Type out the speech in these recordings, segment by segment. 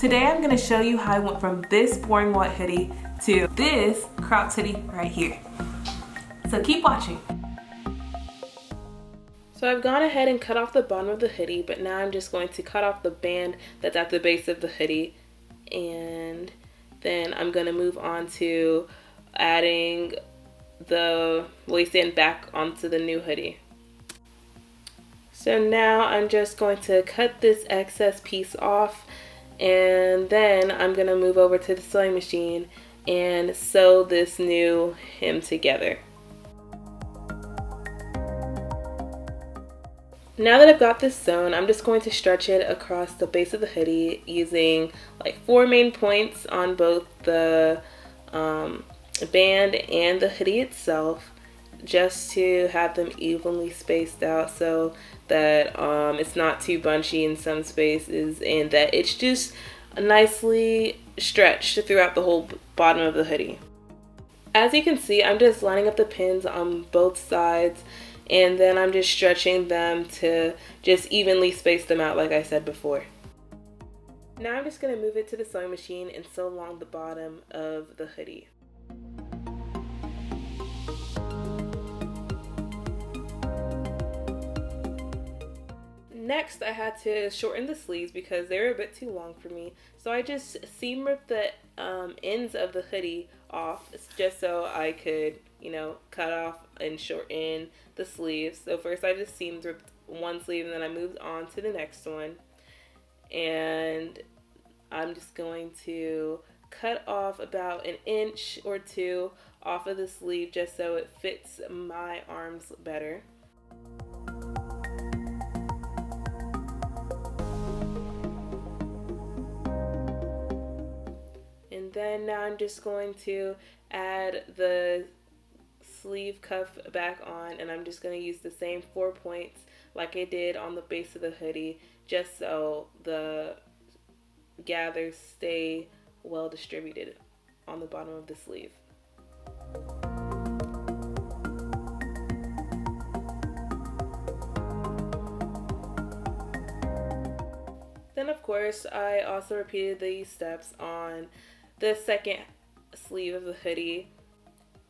Today I'm going to show you how I went from this boring white hoodie to this cropped hoodie right here. So keep watching. So I've gone ahead and cut off the bottom of the hoodie, but now I'm just going to cut off the band that's at the base of the hoodie, and then I'm going to move on to adding the waistband back onto the new hoodie. So now I'm just going to cut this excess piece off, and then I'm going to move over to the sewing machine and sew this new hem together. Now that I've got this sewn, I'm just going to stretch it across the base of the hoodie using like 4 main points on both the band and the hoodie itself, just to have them evenly spaced out so that it's not too bunchy in some spaces and that it's just nicely stretched throughout the whole bottom of the hoodie. As you can see, I'm just lining up the pins on both sides, and then I'm just stretching them to just evenly space them out like I said before. Now I'm just going to move it to the sewing machine and sew along the bottom of the hoodie. Next, I had to shorten the sleeves because they were a bit too long for me. So I just seam ripped the ends of the hoodie off just so I could, cut off and shorten the sleeves. So first I just seam ripped one sleeve, and then I moved on to the next one. And I'm just going to cut off about 1 inch or 2 off of the sleeve just so it fits my arms better. And then now I'm just going to add the sleeve cuff back on, and I'm just going to use the same 4 points like I did on the base of the hoodie, just so the gathers stay well distributed on the bottom of the sleeve. Then of course I also repeated these steps on the second sleeve of the hoodie,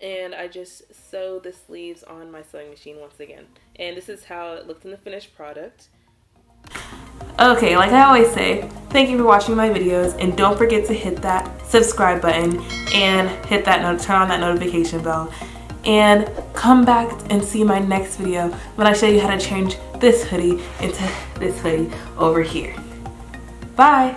and I just sewed the sleeves on my sewing machine once again. And this is how it looked in the finished product. Okay, like I always say, thank you for watching my videos, and don't forget to hit that subscribe button and hit that turn on that notification bell, and come back and see my next video when I show you how to change this hoodie into this hoodie over here. Bye!